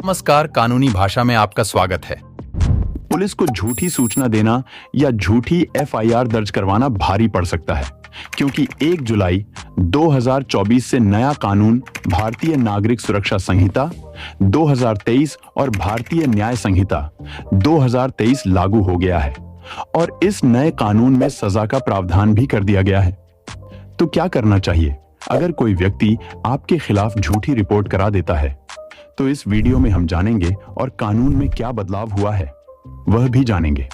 नमस्कार, कानूनी भाषा में आपका स्वागत है। पुलिस को झूठी सूचना देना या झूठी एफआईआर दर्ज करवाना भारी पड़ सकता है, क्योंकि 1 जुलाई 2024 से नया कानून भारतीय नागरिक सुरक्षा संहिता 2023 और भारतीय न्याय संहिता 2023 लागू हो गया है और इस नए कानून में सजा का प्रावधान भी कर दिया गया है। तो क्या करना चाहिए अगर कोई व्यक्ति आपके खिलाफ झूठी रिपोर्ट करा देता है? तो इस वीडियो में हम जानेंगे और कानून में क्या बदलाव हुआ है वह भी जानेंगे।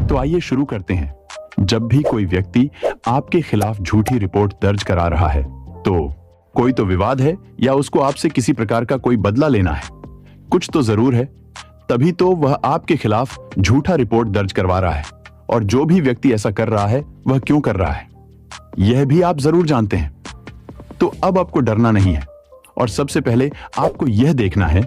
तो आइए शुरू करते हैं। जब भी कोई व्यक्ति आपके खिलाफ झूठी रिपोर्ट दर्ज करा रहा है तो कोई तो विवाद है या उसको आपसे किसी प्रकार का कोई बदला लेना है। कुछ तो जरूर है, तभी तो वह आपके खिलाफ झूठा रिपोर्ट दर्ज करवा रहा है। और जो भी व्यक्ति ऐसा कर रहा है वह क्यों कर रहा है यह भी आप जरूर जानते हैं। तो अब आपको डरना नहीं है और सबसे पहले आपको यह देखना है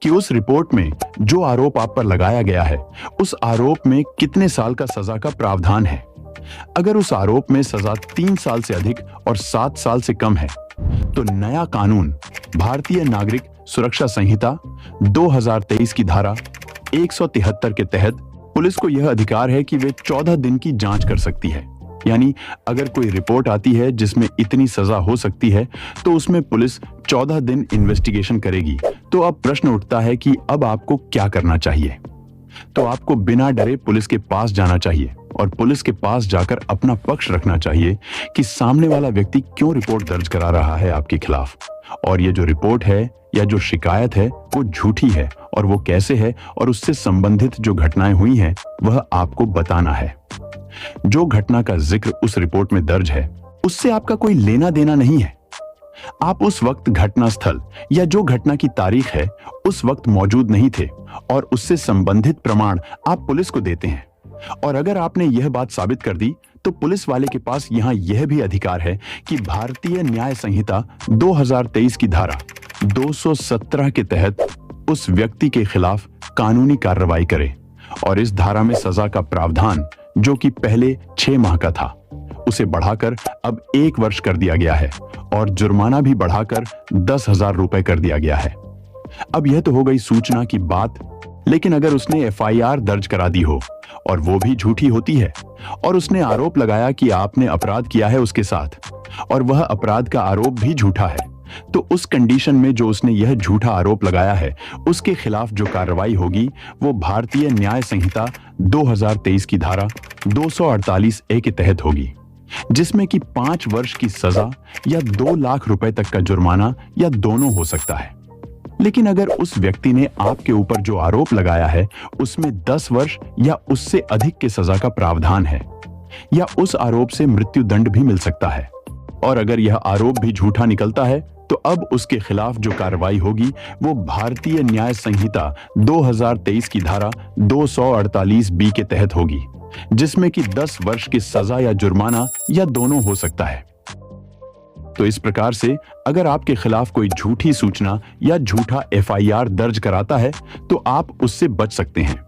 कि उस रिपोर्ट में जो आरोप आप पर लगाया गया है उस आरोप में कितने साल का सजा का प्रावधान है। अगर उस आरोप में सजा 3 साल से अधिक और 7 साल से कम है तो नया कानून भारतीय नागरिक सुरक्षा संहिता 2023 की धारा 173 के तहत पुलिस को यह अधिकार है कि वे 14 दिन की जांच कर सकती है। यानी अगर कोई रिपोर्ट आती है जिसमें इतनी सजा हो सकती है तो उसमें पुलिस 14 दिन इन्वेस्टिगेशन करेगी। तो अब प्रश्न उठता है कि अब आपको क्या करना चाहिए। तो आपको बिना डरे पुलिस के पास जाना चाहिए और पुलिस के पास जाकर अपना पक्ष रखना चाहिए कि सामने वाला व्यक्ति क्यों रिपोर्ट दर्ज करा रहा है आपके खिलाफ, और ये जो रिपोर्ट है या जो शिकायत है वो झूठी है और वो कैसे है, और उससे संबंधित जो घटनाएं हुई हैं वह आपको बताना है। जो घटना का जिक्र उस रिपोर्ट में दर्ज है उससे आपका कोई लेना देना नहीं है। आप उस वक्त घटना स्थल या जो घटना की तारीख है उस वक्त मौजूद नहीं थे और उससे संबंधित प्रमाण आप पुलिस को देते हैं। और अगर आपने यह बात साबित कर दी तो पुलिस वाले के पास यहां यह भी अधिकार है कि भारतीय न्याय संहिता 2023 की धारा 217 के तहत उस व्यक्ति के खिलाफ कानूनी कार्रवाई करे। और इस धारा में सजा का प्रावधान जो कि पहले 6 माह का था उसे बढ़ाकर अब 1 वर्ष कर दिया गया है और जुर्माना भी बढ़ाकर 10,000 रुपए कर दिया गया है। अब यह तो हो गई सूचना की बात, लेकिन अगर उसने एफआईआर दर्ज करा दी हो और वो भी झूठी होती है और उसने आरोप लगाया कि आपने अपराध किया है उसके साथ और वह अपराध का आरोप भी झूठा है, तो उस कंडीशन में जो उसने यह झूठा आरोप लगाया है उसके खिलाफ जो कार्रवाई होगी वो भारतीय न्याय संहिता 2023 की धारा 248A के तहत होगी, जिसमें कि 5 वर्ष की सजा या 2 लाख रुपए तक का जुर्माना या दोनों हो सकता है। लेकिन अगर उस व्यक्ति ने आपके ऊपर जो आरोप लगाया है उसमें 10 वर्ष या उससे अधिक के सजा का प्रावधान है या उस आरोप से मृत्यु दंड भी मिल सकता है, और अगर यह आरोप भी झूठा निकलता है तो अब उसके खिलाफ जो कार्रवाई होगी वो भारतीय न्याय संहिता 2023 की धारा 248B के तहत होगी, जिसमें कि 10 वर्ष की सजा या जुर्माना या दोनों हो सकता है। तो इस प्रकार से अगर आपके खिलाफ कोई झूठी सूचना या झूठा एफआईआर दर्ज कराता है तो आप उससे बच सकते हैं।